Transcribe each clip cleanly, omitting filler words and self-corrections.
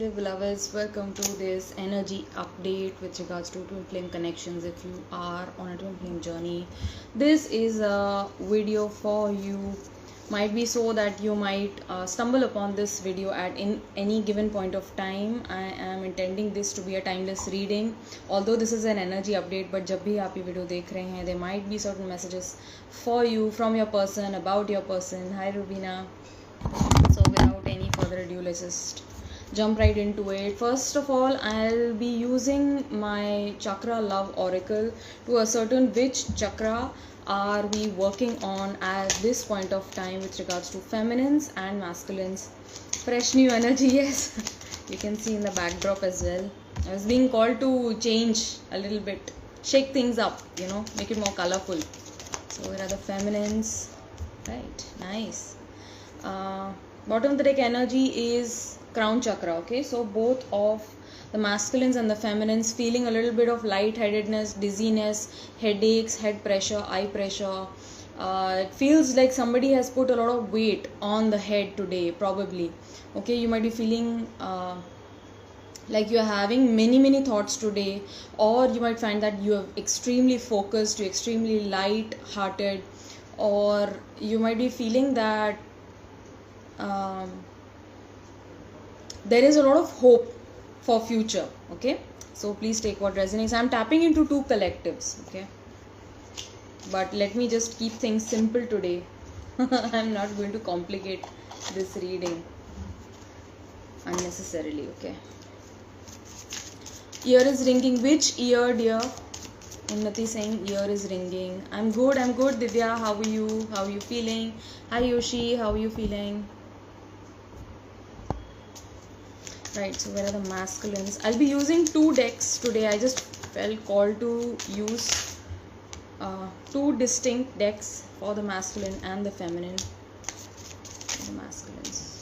Hello beloveds, welcome to this energy update with regards to twin flame connections. If you are on a twin flame journey, this is a video for you. Might be so that you might stumble upon this video at in any given point of time. I am intending this to be a timeless reading, although this is an energy update, but जब भी आप ये video देख रहे हैं, there might be certain messages for you from your person, about your person. Hi Rubina. So without any further ado, let's just jump right into it. First of all, I'll be using my chakra love oracle to ascertain which chakra are we working on at this point of time with regards to feminines and masculines. Fresh new energy, yes. You can see in the backdrop as well. I was being called to change a little bit, shake things up, make it more colorful. So here are the feminines. Right, nice. Bottom of the deck energy is crown chakra. Okay, so both of the masculines and the feminines feeling a little bit of lightheadedness, dizziness, headaches, head pressure, eye pressure. It feels like somebody has put a lot of weight on the head today, probably. Okay, you might be feeling like you're having many thoughts today, or you might find that you are extremely focused, you're extremely light-hearted, or you might be feeling that there is a lot of hope for future. Okay, so please take what resonates. I'm tapping into two collectives. Okay, but let me just keep things simple today. I'm not going to complicate this reading unnecessarily. Okay, ear is ringing. Which ear, dear? Unnati saying ear is ringing. I'm good. Divya, how are you? How are you feeling? Hi Yoshi, how are you feeling? Right, so where are the masculines? I'll be using two decks today. I just felt called to use two distinct decks for the masculine and the feminine. The masculines.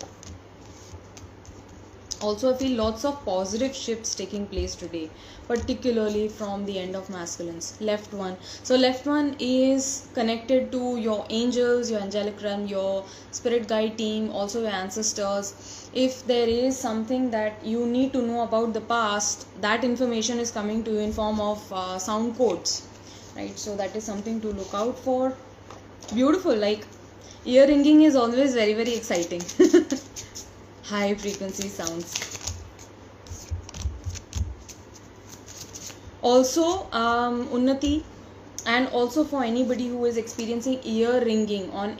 Also, I feel lots of positive shifts taking place today, particularly from the end of masculines. Left one. So left one is connected to your angels, your angelic realm, your spirit guide team, also your ancestors. If there is something that you need to know about the past, that information is coming to you in form of sound codes, right? So that is something to look out for. Beautiful. Like ear ringing is always very exciting. High frequency sounds. Also Unnati, and also for anybody who is experiencing ear ringing on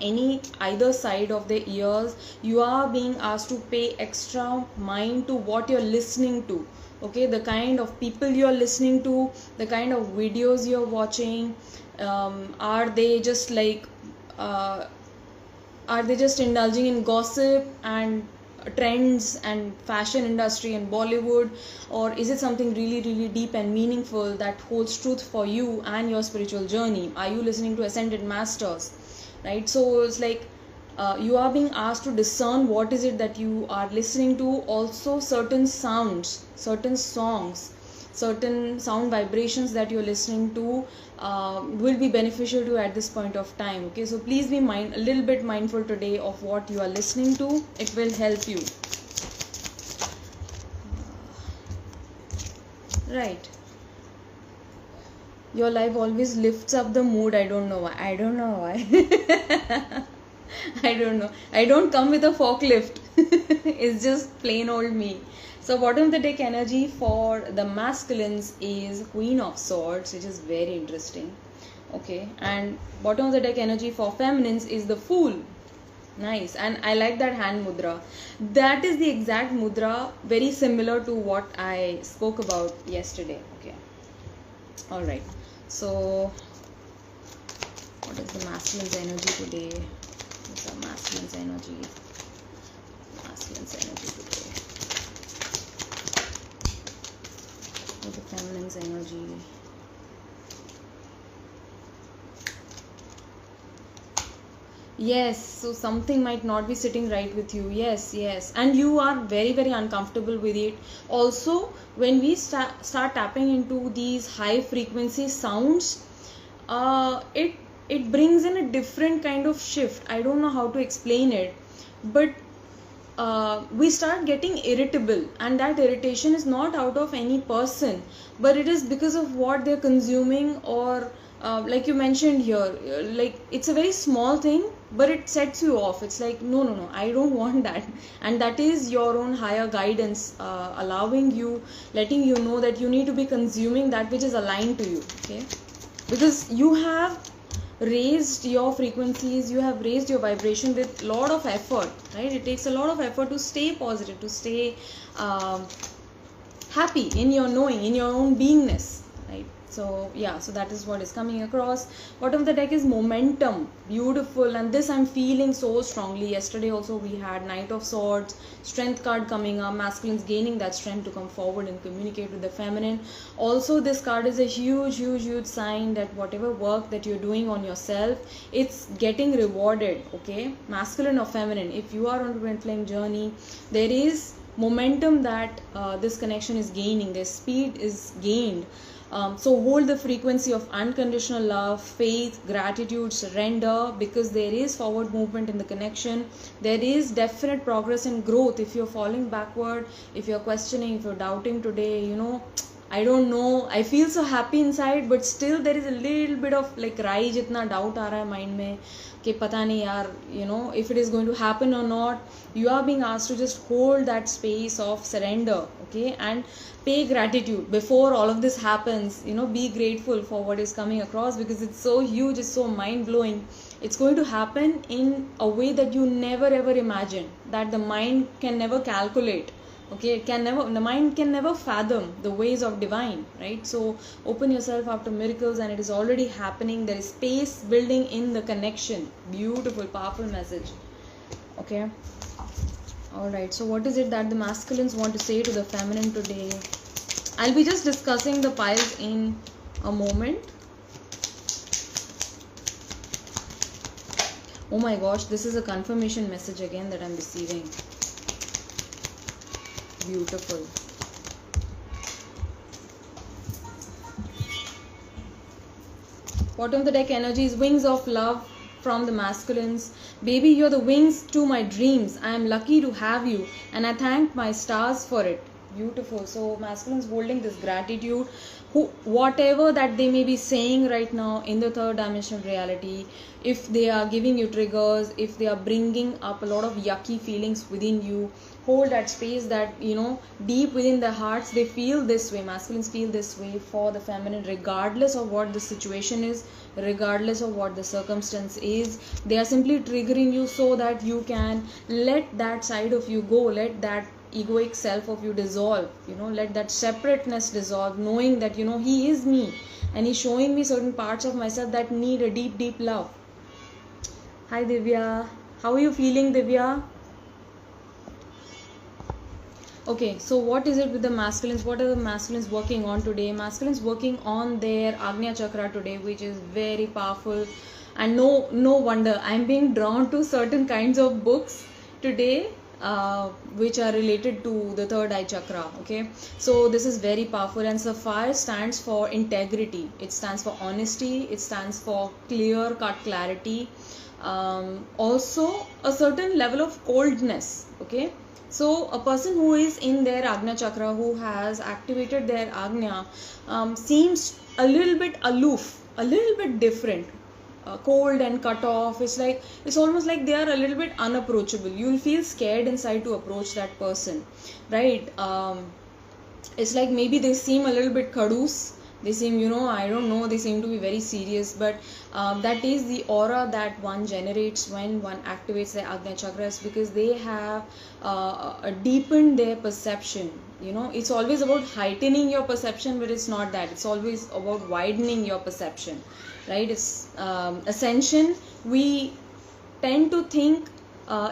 either side of the ears, you are being asked to pay extra mind to what you're listening to. Okay, the kind of people you're listening to, the kind of videos you're watching. Are they just indulging in gossip and trends and fashion industry and Bollywood, or is it something really deep and meaningful that holds truth for you and your spiritual journey? Are you listening to ascended masters, right? So it's like you are being asked to discern what is it that you are listening to. Also certain sounds, certain songs, certain sound vibrations that you're listening to will be beneficial to you at this point of time. Okay, so please be a little bit mindful today of what you are listening to. It will help you. Right, your life always lifts up the mood. I don't know why. I don't know. I don't come with a forklift. It's just plain old me. So bottom of the deck energy for the masculines is Queen of Swords, which is very interesting. Okay, and bottom of the deck energy for feminines is the Fool. Nice, and I like that hand mudra. That is the exact mudra, very similar to what I spoke about yesterday. Okay, all right. So what is the masculine's energy today? What's the masculine's energy? Masculine's energy today. With the feminine's energy. Yes, so something might not be sitting right with you. Yes, and you are very uncomfortable with it. Also, when we start tapping into these high frequency sounds, it brings in a different kind of shift. I don't know how to explain it, but we start getting irritable, and that irritation is not out of any person, but it is because of what they're consuming, or like you mentioned here, like it's a very small thing, but it sets you off. It's like, no, no, no, I don't want that. And that is your own higher guidance, allowing you, letting you know that you need to be consuming that which is aligned to you. Okay, because you have raised your frequencies, you have raised your vibration with lot of effort, right? It takes a lot of effort to stay positive, to stay happy in your knowing, in your own beingness, right? So yeah, so that is what is coming across. Bottom of the deck is momentum, beautiful, and this I'm feeling so strongly. Yesterday also we had Knight of Swords, strength card coming up, masculines gaining that strength to come forward and communicate with the feminine. Also this card is a huge sign that whatever work that you're doing on yourself, it's getting rewarded. Okay, masculine or feminine, if you are on a twin flame journey, there is momentum that this connection is gaining, their speed is gained. So hold the frequency of unconditional love, faith, gratitude, surrender, because there is forward movement in the connection. There is definite progress and growth. If you're falling backward, if you're questioning, if you're doubting today, you know, I don't know, I feel so happy inside, but still there is a little bit of like rise, jitna doubt aa raha hai mind mein कि पता नहीं यार, you know, if it is going to happen or not. You are being asked to just hold that space of surrender, okay, and pay gratitude before all of this happens. You know, be grateful for what is coming across, because it's so huge, it's so mind-blowing. It's going to happen in a way that you never ever imagine, that the mind can never calculate. Okay, it can never, the mind can never fathom the ways of divine, right? So open yourself up to miracles, and it is already happening. There is space building in the connection. Beautiful, powerful message. Okay, all right, so what is it that the masculines want to say to the feminine today? I'll be just discussing the piles in a moment. Oh my gosh, this is a confirmation message again that I'm receiving. Beautiful. Bottom of the deck energy is wings of love from the masculines. Baby, you're the wings to my dreams. I am lucky to have you, and I thank my stars for it. Beautiful. So masculines holding this gratitude, whatever that they may be saying right now in the third dimensional reality, if they are giving you triggers, if they are bringing up a lot of yucky feelings within you, hold that space, that, you know, deep within their hearts they feel this way. Masculines feel this way for the feminine, regardless of what the situation is, regardless of what the circumstance is. They are simply triggering you so that you can let that side of you go, let that egoic self of you dissolve, you know, let that separateness dissolve, knowing that, you know, he is me and he's showing me certain parts of myself that need a deep love. Hi Divya, how are you feeling, Divya? Okay, so what is it with the masculines? What are the masculines working on today? Masculines working on their Agnya Chakra today, which is very powerful. And no wonder I'm being drawn to certain kinds of books today, which are related to the third eye chakra. Okay, so this is very powerful. And Sapphire stands for integrity, it stands for honesty, it stands for clear cut clarity, also a certain level of coldness. Okay, so a person who is in their Agnya Chakra, who has activated their Agnya, seems a little bit aloof, a little bit different, cold and cut off. It's like, it's almost like they are a little bit unapproachable. You'll feel scared inside to approach that person, right? It's like maybe they seem a little bit kadus. They seem, you know, I don't know, they seem to be very serious, but that is the aura that one generates when one activates their Agnya Chakras, because they have deepened their perception. You know, it's always about heightening your perception, but it's not that. It's always about widening your perception, right? It's ascension. We tend to think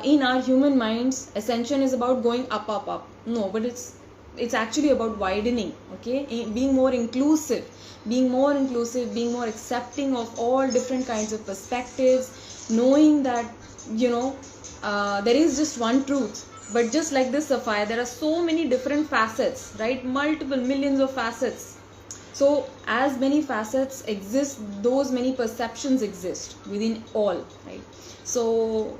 in our human minds, ascension is about going up. No, but it's actually about widening. Okay, being more inclusive, being more accepting of all different kinds of perspectives, knowing that, you know, there is just one truth. But just like this sapphire, there are so many different facets, right? Multiple millions of facets. So as many facets exist, those many perceptions exist within all, right? So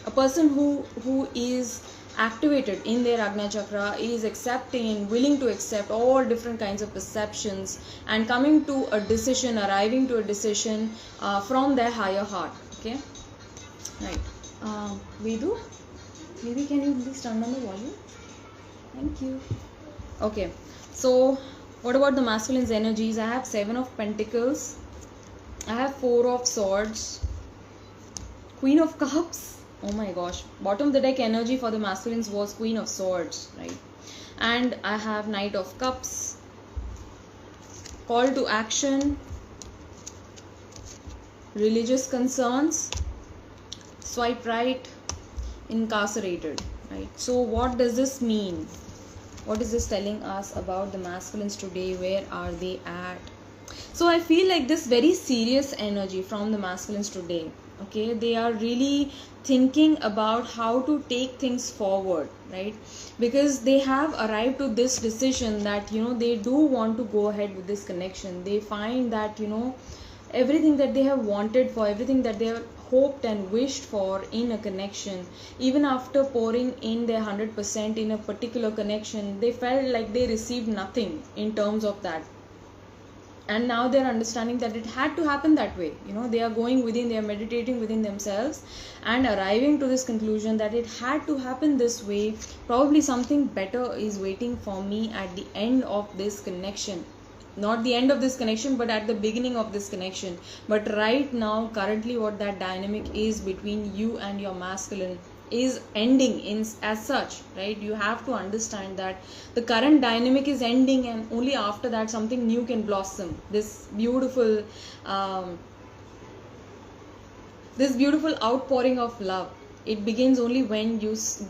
a person who is activated in their Agnya chakra is accepting, willing to accept all different kinds of perceptions and coming to a decision, arriving to a decision from their higher heart. Okay, right. Vedu, maybe can you please turn on the volume? Thank you. Okay, so what about the masculine's energies? I have 7 of Pentacles, I have 4 of Swords, Queen of Cups. Oh my gosh, bottom of the deck energy for the masculines was Queen of Swords, right? And I have Knight of Cups, call to action, religious concerns, swipe right, incarcerated, right? So what does this mean? What is this telling us about the masculines today? Where are they at? So I feel like this very serious energy from the masculines today. Okay, they are really thinking about how to take things forward, right? Because they have arrived to this decision that they do want to go ahead with this connection. They find that everything that they have wanted for, everything that they have hoped and wished for in a connection, even after pouring in their 100% in a particular connection, they felt like they received nothing in terms of that. And now they're understanding that it had to happen that way. They are going within, they are meditating within themselves and arriving to this conclusion that it had to happen this way. Probably something better is waiting for me at the end of this connection. Not the end of this connection, but at the beginning of this connection. But right now, currently, what that dynamic is between you and your masculine is ending in as such, right? You have to understand that the current dynamic is ending, and only after that something new can blossom. This beautiful outpouring of love, it begins only when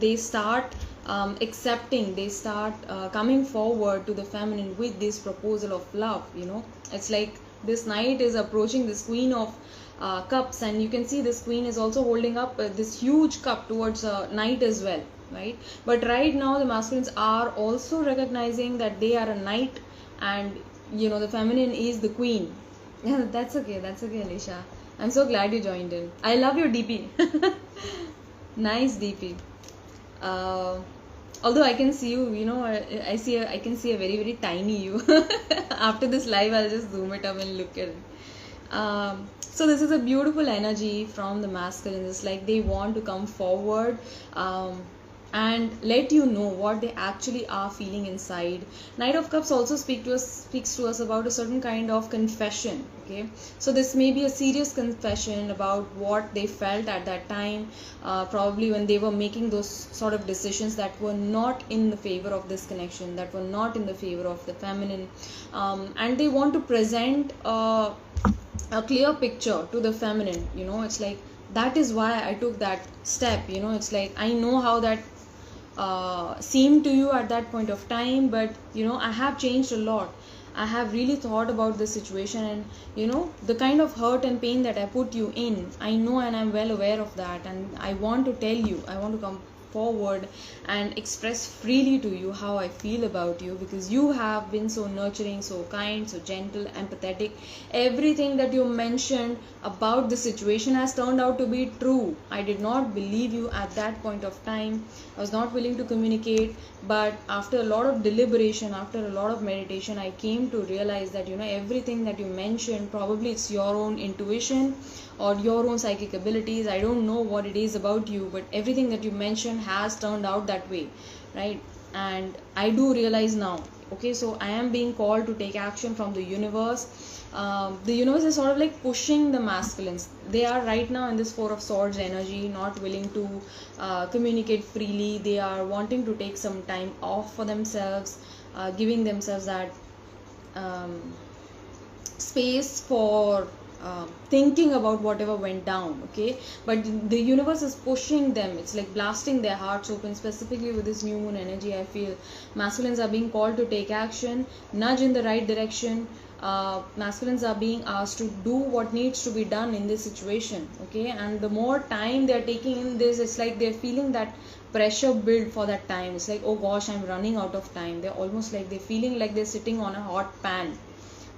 they start accepting, they start coming forward to the feminine with this proposal of love. It's like this knight is approaching this Queen of Cups, and you can see this queen is also holding up this huge cup towards knight as well, right? But right now the masculines are also recognizing that they are a knight, and the feminine is the queen. Yeah, that's okay, Alicia. I'm so glad you joined in. I love your DP. Nice DP. Although I can see you, I can see a very, very tiny you. After this live, I'll just zoom it up and look at it. So this is a beautiful energy from the masculine. It's like they want to come forward and let you know what they actually are feeling inside. Knight of Cups also speaks to us about a certain kind of confession. Okay, so this may be a serious confession about what they felt at that time, probably when they were making those sort of decisions that were not in the favor of this connection, that were not in the favor of the feminine, and they want to present a clear picture to the feminine. It's like that is why I took that step. It's like I know how that seemed to you at that point of time, but I have changed a lot. I have really thought about the situation, and the kind of hurt and pain that I put you in, I know, and I'm well aware of that, and I want to tell you, I want to come forward and express freely to you how I feel about you, because you have been so nurturing, so kind, so gentle, empathetic. Everything that you mentioned about the situation has turned out to be true. I did not believe you at that point of time. I was not willing to communicate, but after a lot of deliberation, after a lot of meditation, I came to realize that everything that you mentioned, probably it's your own intuition or your own psychic abilities. I don't know what it is about you, but everything that you mentioned has turned out that way, right? And I do realize now. Okay, so I am being called to take action from the universe. The universe is sort of like pushing the masculines. They are right now in this Four of Swords energy, not willing to communicate freely. They are wanting to take some time off for themselves, giving themselves that space for thinking about whatever went down. Okay, but the universe is pushing them. It's like blasting their hearts open. Specifically with this new moon energy, I feel masculines are being called to take action, nudge in the right direction. Masculines are being asked to do what needs to be done in this situation. Okay, and the more time they're taking in this, it's like they're feeling that pressure build for that time. It's like, oh gosh, I'm running out of time. They're almost like they're feeling like they're sitting on a hot pan.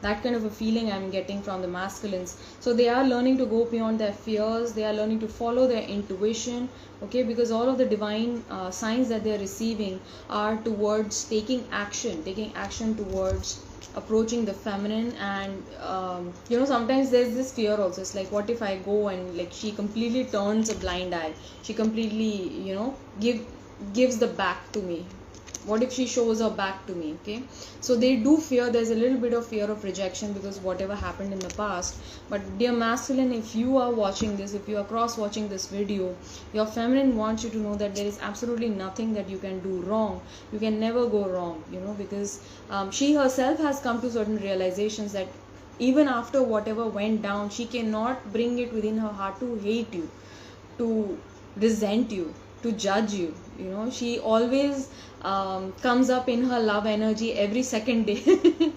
That kind of a feeling I'm getting from the masculines. So they are learning to go beyond their fears, they are learning to follow their intuition, okay, because all of the divine signs that they are receiving are towards taking action towards approaching the feminine. And sometimes there's this fear also. It's like, what if I go and like she completely turns a blind eye, she completely gives the back to me, what if she shows her back to me? Okay, so they do fear. There's a little bit of fear of rejection because whatever happened in the past. But dear masculine, if you are watching this, if you are cross watching this video, your feminine wants you to know that there is absolutely nothing that you can do wrong. You can never go wrong, because she herself has come to certain realizations that even after whatever went down, she cannot bring it within her heart to hate you, to resent you, to judge you. She always comes up in her love energy every second day.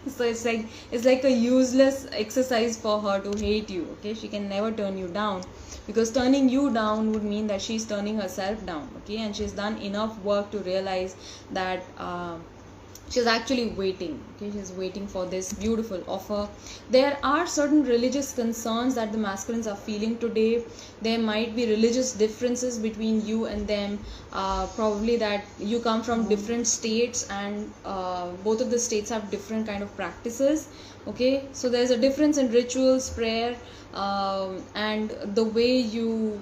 So it's like a useless exercise for her to hate you. Okay, she can never turn you down, because turning you down would mean that she's turning herself down. Okay, and she's done enough work to realize that she's actually waiting. Okay, she's waiting for this beautiful offer. There are certain religious concerns that the masculines are feeling today. There might be religious differences between you and them, probably that you come from different states, and both of the states have different kind of practices. Okay, so there's a difference in rituals, prayer, and the way you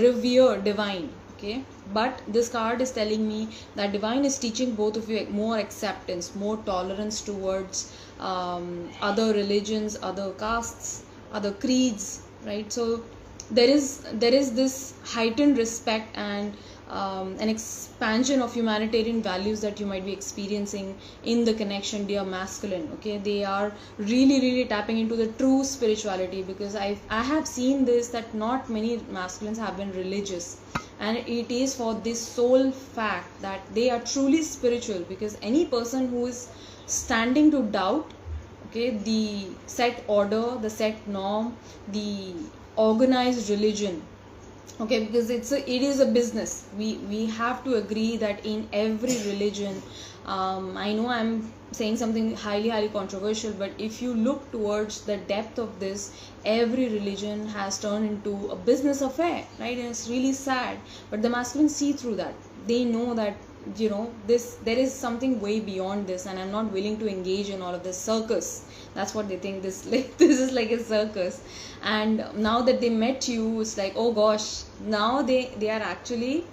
revere divine. Okay, but this card is telling me that divine is teaching both of you more acceptance, more tolerance towards other religions, other castes, other creeds, right? So there is this heightened respect and an expansion of humanitarian values that you might be experiencing in the connection, dear masculine. Okay, they are really tapping into the true spirituality, because I have seen this, that not many masculines have been religious, and it is for this sole fact that they are truly spiritual. Because any person who is standing to doubt, okay, the set order, the set norm, the organized religion, okay, because it is a business. We have to agree that in every religion, I know I'm saying something highly controversial, but if you look towards the depth of this, every religion has turned into a business affair, right? And it's really sad, but the masculines see through that. They know that there is something way beyond this, and I'm not willing to engage in all of this circus. That's what they think. This is like a circus. And now that they met you, it's like, oh gosh, now they are actually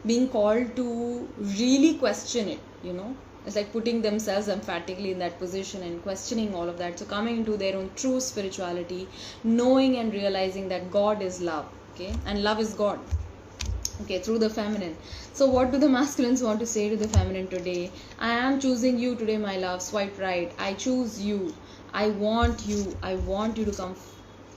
being called to really question it. It's like putting themselves emphatically in that position and questioning all of that. So coming into their own true spirituality, knowing and realizing that God is love, okay, and love is God, okay, through the feminine. So what do the masculines want to say to the feminine today? I am choosing you today, my love. Swipe right. I choose you. I want you to come.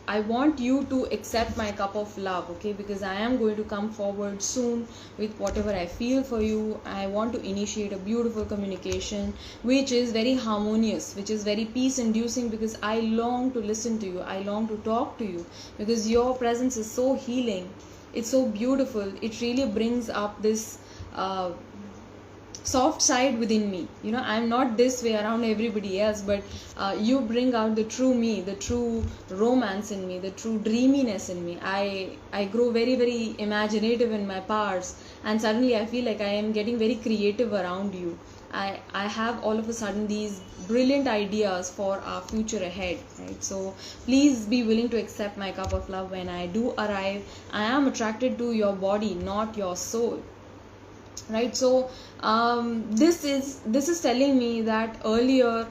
I want you to accept my cup of love, okay, because I am going to come forward soon with whatever I feel for you. I want to initiate a beautiful communication which is very harmonious, which is very peace inducing, because I long to listen to you, I long to talk to you, because your presence is so healing, it's so beautiful. It really brings up this soft side within me. I'm not this way around everybody else, but you bring out the true me, the true romance in me, the true dreaminess in me. I grow very imaginative in my powers, and suddenly I feel like I am getting very creative around you. I have all of a sudden these brilliant ideas for our future ahead, right? So please be willing to accept my cup of love when I do arrive. I am attracted to your body, not your soul, right? So this is telling me that earlier,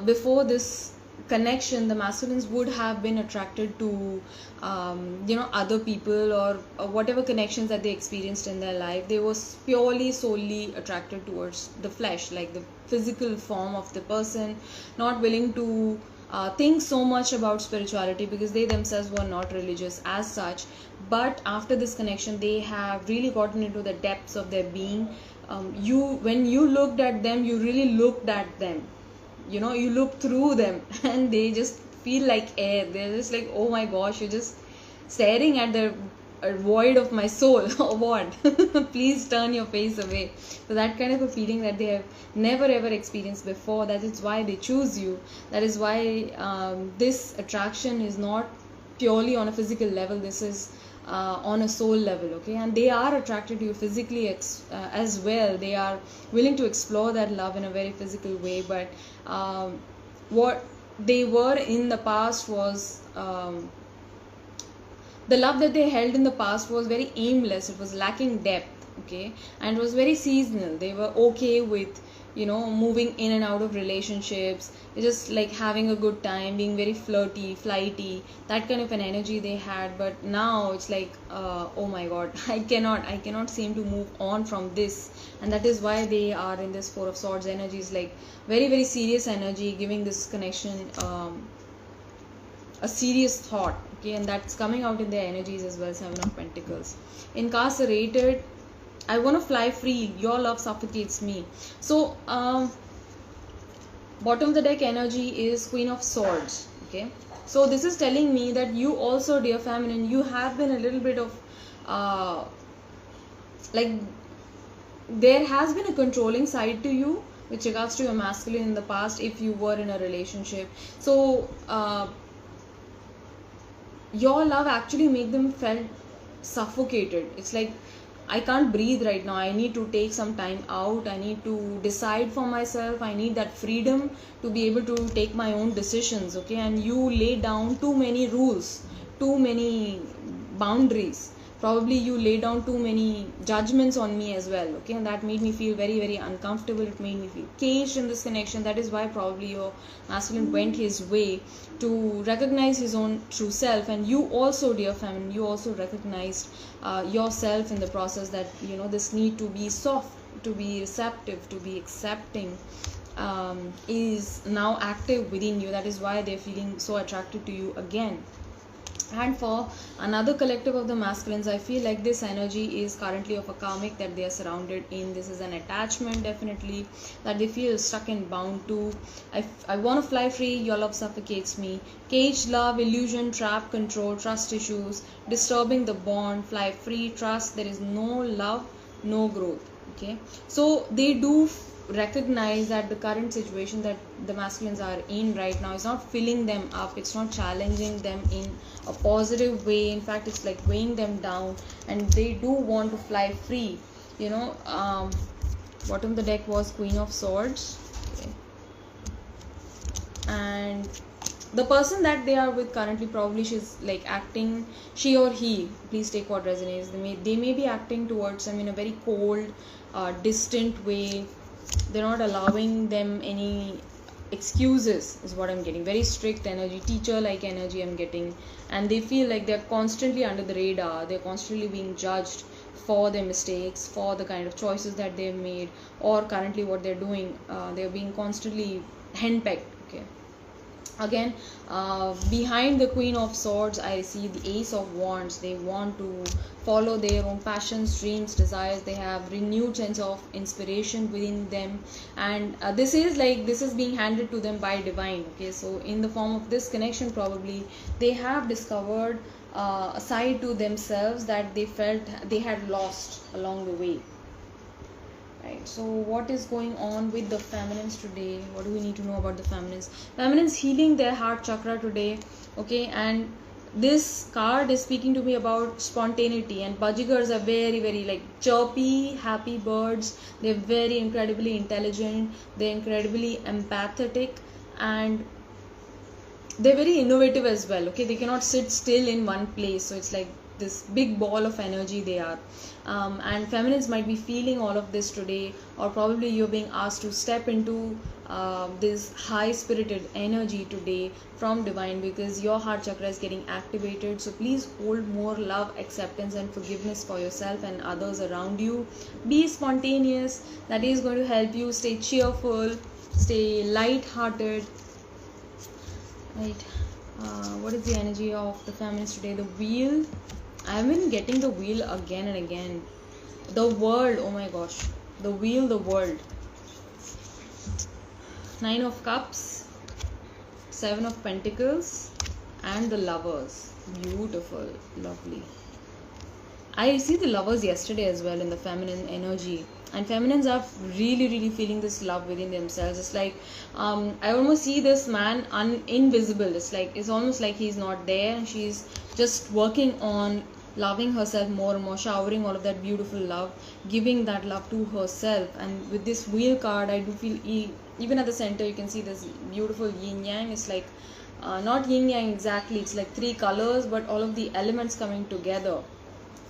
before this connection, the masculines would have been attracted to other people, or whatever connections that they experienced in their life. They were solely attracted towards the flesh, like the physical form of the person, not willing to think so much about spirituality, because they themselves were not religious as such. But after this connection, they have really gotten into the depths of their being. When you looked at them, you really looked at them, you look through them, and they just feel like air. They're just like, oh my gosh, you're just staring at the void of my soul or what? Please turn your face away. So that kind of a feeling that they have never ever experienced before, that is why they choose you. That is why this attraction is not purely on a physical level. This is on a soul level, okay? And they are attracted to you physically as well. They are willing to explore that love in a very physical way, but what they were in the past was the love that they held in the past was very aimless. It was lacking depth, okay? And it was very seasonal. They were okay with, you know, moving in and out of relationships, just like having a good time, being very flirty, flighty, that kind of an energy they had. But now it's like, oh my god, I cannot seem to move on from this. And that is why they are in this Four of Swords energy. Is like very very serious energy, giving this connection a serious thought, okay? And that's coming out in their energies as well. Seven of Pentacles. Incarcerated, I want to fly free, your love suffocates me. So bottom of the deck energy is Queen of Swords, okay? So this is telling me that you also, dear feminine, you have been a little bit of like there has been a controlling side to you with regards to your masculine in the past, if you were in a relationship. So your love actually make them felt suffocated. It's like, I can't breathe right now, I need to take some time out, I need to decide for myself, I need that freedom to be able to take my own decisions, okay? And you lay down too many rules, too many boundaries, probably you lay down too many judgments on me as well, okay? And that made me feel very very uncomfortable. It made me feel caged in this connection. That is why probably your masculine went his way to recognize his own true self. And you also, dear feminine, you also recognized yourself in the process, that you know, this need to be soft, to be receptive, to be accepting is now active within you. That is why they're feeling so attracted to you again. And for another collective of the masculines, I feel like this energy is currently of a karmic that they are surrounded in. This is an attachment, definitely, that they feel stuck and bound to. I want to fly free, your love suffocates me. Caged love, illusion, trap, control, trust issues, disturbing the bond, fly free, trust, there is no love, no growth, okay? So they do recognize that the current situation that the masculines are in right now is not filling them up, it's not challenging them in a positive way. In fact, it's like weighing them down, and they do want to fly free, you know. Bottom of the deck was Queen of Swords, okay? And the person that they are with currently, probably she's like acting, she or he, please take what resonates, they may be acting towards them in a very cold, distant way. They're not allowing them any excuses, is what I'm getting. Very strict energy, teacher like energy I'm getting. And they feel like they're constantly under the radar, they're constantly being judged for their mistakes, for the kind of choices that they've made, or currently what they're doing. They're being constantly henpecked, okay? Again, behind the Queen of Swords, I see the Ace of Wands. They want to follow their own passions, dreams, desires. They have renewed sense of inspiration within them, and this is being handed to them by divine, okay? So in the form of this connection, probably they have discovered a side to themselves that they felt they had lost along the way. Right, so what is going on with the feminines today? What do we need to know about the feminines? Feminines healing their heart chakra today, okay? And this card is speaking to me about spontaneity, and Bajigars are very very like chirpy, happy birds. They're very incredibly intelligent, they're incredibly empathetic, and they're very innovative as well, okay? They cannot sit still in one place, so it's like this big ball of energy they are. And feminines might be feeling all of this today, or probably you're being asked to step into this high spirited energy today from divine, because your heart chakra is getting activated. So please hold more love, acceptance and forgiveness for yourself and others around you. Be spontaneous, that is going to help you stay cheerful, stay light-hearted, right? What is the energy of the feminines today? The Wheel. I've been getting the Wheel again and again. The World, oh my gosh. The Wheel, the World. Nine of Cups, Seven of Pentacles, and the Lovers. Beautiful, lovely. I see the lovers yesterday as well in the feminine energy, and feminines are really feeling this love within themselves. It's like I almost see this man invisible. It's almost like he's not there, and she's just working on loving herself more and more, showering all of that beautiful love, giving that love to herself. And with this wheel card, I do feel even at the center you can see this beautiful yin yang. It's like not yin yang exactly, it's like three colors, but all of the elements coming together,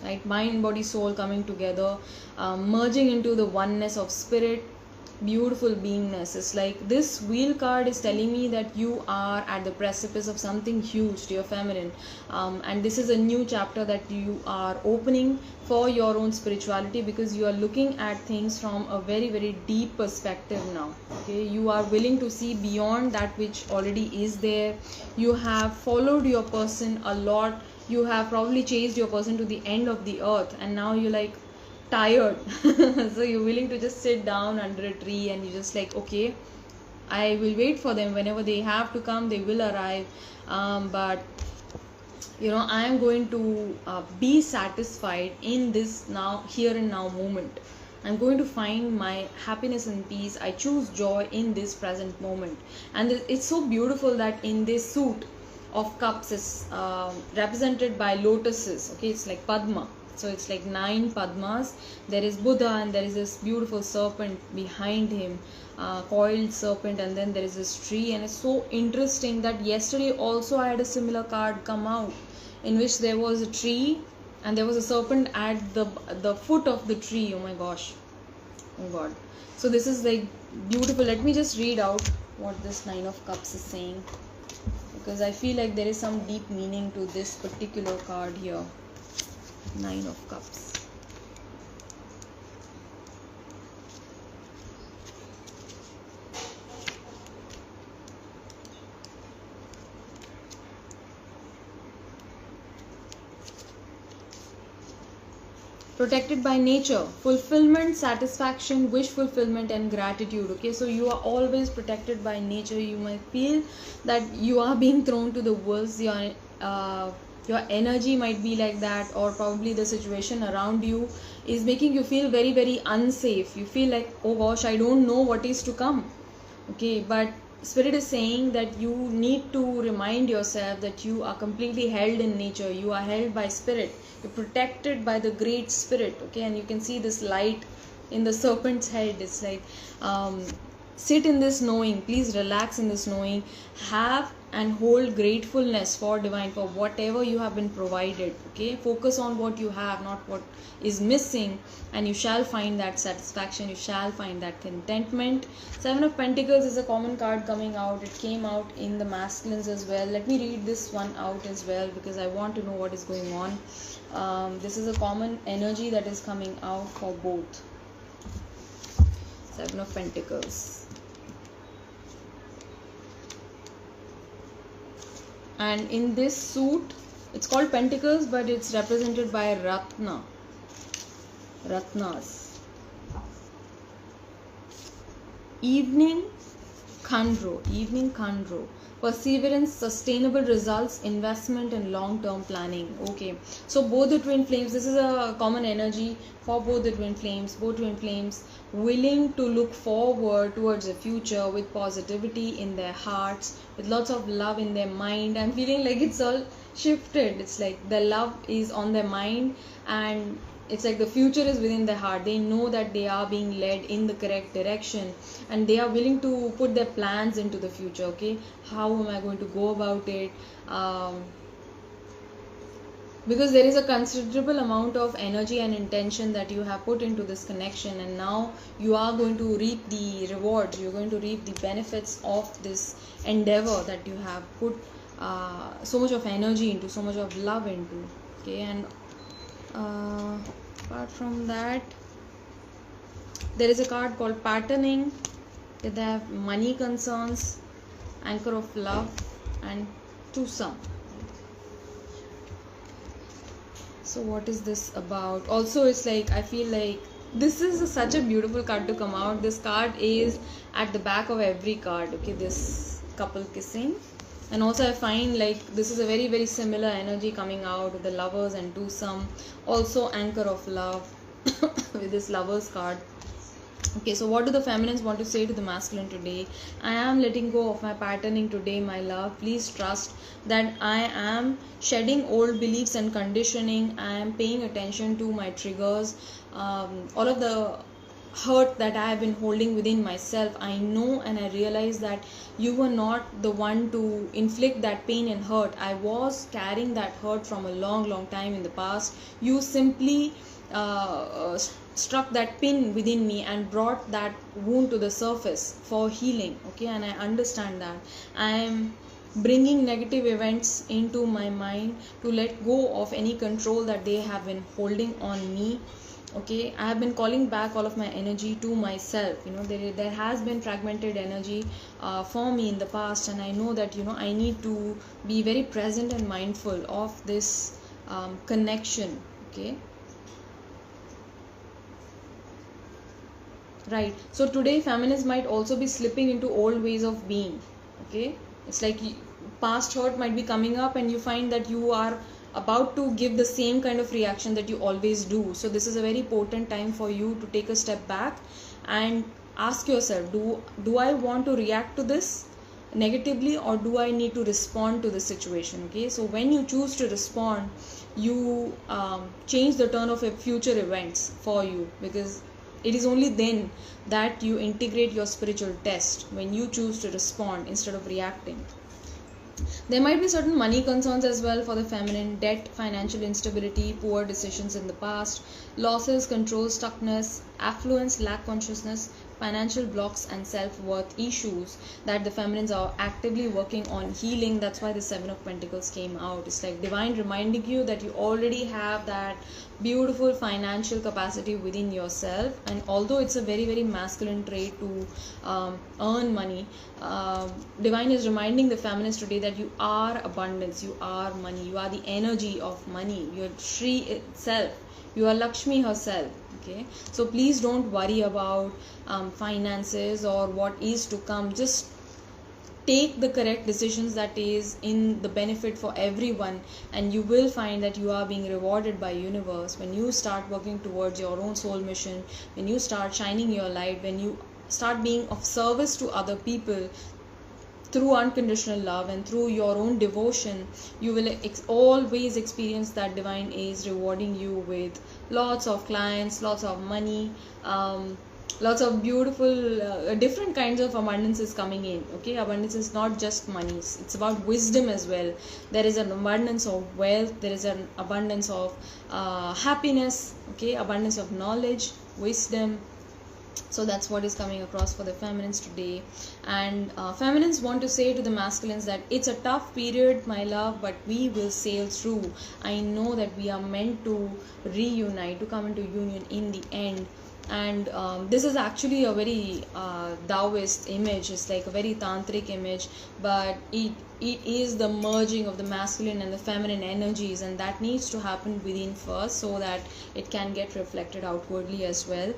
right? Mind, body, soul coming together, merging into the oneness of spirit, beautiful beingness. It's like this wheel card is telling me that you are at the precipice of something huge to your feminine, and this is a new chapter that you are opening for your own spirituality, because you are looking at things from a very deep perspective now. Okay, you are willing to see beyond that which already is there. You have followed your person a lot, you have probably chased your person to the end of the earth, and now you're like tired. So you're willing to just sit down under a tree, and you're just like, okay, I will wait for them. Whenever they have to come, they will arrive, but I am going to be satisfied in this now, here and now moment. I'm going to find my happiness and peace. I choose joy in this present moment. And it's so beautiful that in this suit of cups is represented by lotuses. Okay, it's like Padma. So it's like 9 Padmas. There is Buddha, and there is this beautiful serpent behind him, coiled serpent, and then there is this tree. And it's so interesting that yesterday also I had a similar card come out, in which there was a tree and there was a serpent at the foot of the tree. Oh my gosh, oh god. So this is like beautiful. Let me just read out what this 9 of Cups is saying, because I feel like there is some deep meaning to this particular card here. 9 of Cups. Protected by nature, fulfillment, satisfaction, wish fulfillment, and gratitude. Okay, so you are always protected by nature. You might feel that you are being thrown to the wolves. Your energy might be like that, or probably the situation around you is making you feel very unsafe. You feel like, oh gosh, I don't know what is to come. Okay, but Spirit is saying that you need to remind yourself that you are completely held in nature. You are held by Spirit. You're protected by the Great Spirit. Okay, and you can see this light in the serpent's head. It's like, sit in this knowing. Please relax in this knowing. Have and hold gratefulness for divine, for whatever you have been provided. Okay, focus on what you have, not what is missing, and you shall find that satisfaction. You shall find that contentment. 7 of Pentacles is a common card coming out. It came out in the masculines as well. Let me read this one out as well, because I want to know what is going on. This is a common energy that is coming out for both. 7 of Pentacles. And in this suit, it's called Pentacles, but it's represented by Ratnas. Evening Khandro. Perseverance, sustainable results, investment, and long-term planning. Okay, so both the twin flames, this is a common energy for both the twin flames. Both twin flames willing to look forward towards the future with positivity in their hearts, with lots of love in their mind. I'm feeling like it's all shifted. It's like the love is on their mind, and it's like the future is within their heart. They know that they are being led in the correct direction, and they are willing to put their plans into the future. Okay, how am I going to go about it? Because there is a considerable amount of energy and intention that you have put into this connection, and now you are going to reap the rewards. You're going to reap the benefits of this endeavor that you have put so much of energy into, so much of love into. Okay, and apart from that, there is a card called Patterning. They have money concerns, Anchor of Love, and Twosome. So what is this about? Also, it's like, I feel like this is such a beautiful card to come out. This card is at the back of every card. Okay, this couple kissing. And also I find like this is a very very similar energy coming out with the lovers and twosome, also anchor of love with this lovers card. Okay, so what do the feminines want to say to the masculine today? I am letting go of my patterning today, my love. Please trust that I am shedding old beliefs and conditioning. I am paying attention to my triggers, all of the hurt that I have been holding within myself. I know and I realize that you were not the one to inflict that pain and hurt. I was carrying that hurt from a long, long time in the past. You simply struck that pin within me and brought that wound to the surface for healing. Okay, and I understand that. I am bringing negative events into my mind to let go of any control that they have been holding on me. Okay, I have been calling back all of my energy to myself. There has been fragmented energy for me in the past, and I know that I need to be very present and mindful of this connection. Okay, right. So today feminists might also be slipping into old ways of being. Okay, it's like past hurt might be coming up and you find that you are about to give the same kind of reaction that you always do. So this is a very potent time for you to take a step back and ask yourself, do I want to react to this negatively, or do I need to respond to the situation? Okay, so when you choose to respond, you change the turn of future events for you, because it is only then that you integrate your spiritual test, when you choose to respond instead of reacting. There might be certain money concerns as well for the feminine: debt, financial instability, poor decisions in the past, losses, control, stuckness, affluence, lack consciousness, financial blocks, and self-worth issues that the feminines are actively working on healing. That's why the Seven of Pentacles came out. It's like divine reminding you that you already have that beautiful financial capacity within yourself. And although it's a very very masculine trait to earn money, divine is reminding the feminines today that you are abundance, you are money, you are the energy of money, you're Shri itself, you are Lakshmi herself. Okay, so please don't worry about finances or what is to come. Just take the correct decisions that is in the benefit for everyone, and you will find that you are being rewarded by universe when you start working towards your own soul mission, when you start shining your light, when you start being of service to other people through unconditional love and through your own devotion. You will always experience that divine is rewarding you with lots of clients, lots of money, lots of beautiful different kinds of abundance is coming in. Okay, abundance is not just money, it's about wisdom as well. There is an abundance of wealth, there is an abundance of happiness. Okay, abundance of knowledge, wisdom. So that's what is coming across for the feminines today. And feminines want to say to the masculines that it's a tough period, my love, but we will sail through. I know that we are meant to reunite, to come into union in the end. And this is actually a very Taoist image. It's like a very tantric image, but it is the merging of the masculine and the feminine energies, and that needs to happen within first so that it can get reflected outwardly as well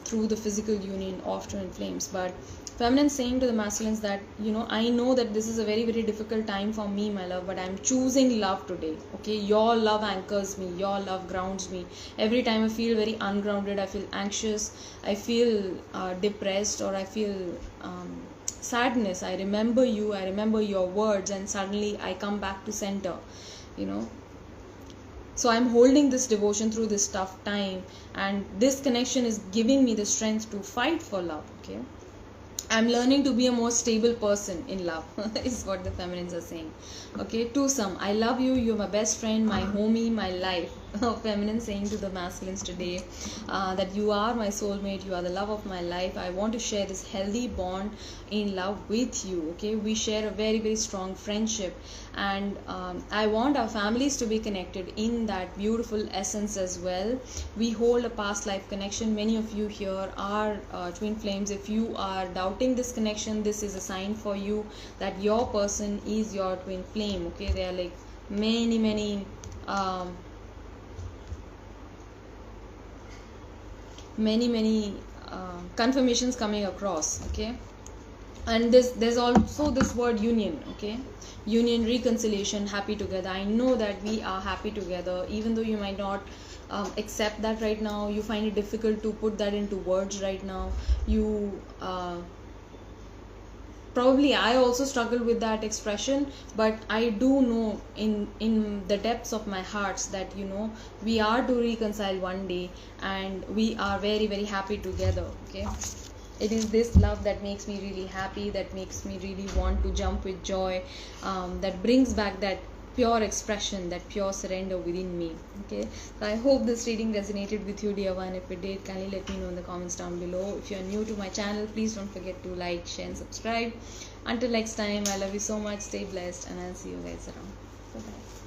through the physical union of twin flames. But feminine saying to the masculines that I know that this is a very very difficult time for me, my love, but I'm choosing love today. Okay, your love anchors me, your love grounds me. Every time I feel very ungrounded, I feel anxious, I feel depressed, or I feel sadness, I remember you, I remember your words, and suddenly I come back to center. So I'm holding this devotion through this tough time, and this connection is giving me the strength to fight for love. Okay, I'm learning to be a more stable person in love is what the feminines are saying. Okay, twosome, I love you, you're my best friend, my homie, my life. Feminine saying to the masculines today that you are my soulmate, you are the love of my life. I want to share this healthy bond in love with you. Okay, we share a very very strong friendship, and I want our families to be connected in that beautiful essence as well. We hold a past life connection. Many of you here are twin flames. If you are doubting this connection, this is a sign for you that your person is your twin flame. Okay, there are like many confirmations coming across. Okay, And there's also this word union. Okay, union, reconciliation, happy together. I know that we are happy together, even though you might not accept that right now. You find it difficult to put that into words right now. You probably, I also struggle with that expression, but I do know in the depths of my hearts that, you know, we are to reconcile one day, and we are very very happy together. Okay, it is this love that makes me really happy, that makes me really want to jump with joy, that brings back that pure expression, that pure surrender within me. Okay, so I hope this reading resonated with you, dear one. If it did, kindly let me know in the comments down below. If you are new to my channel, please don't forget to like, share and subscribe. Until next time, I love you so much. Stay blessed, and I'll see you guys around. Bye bye.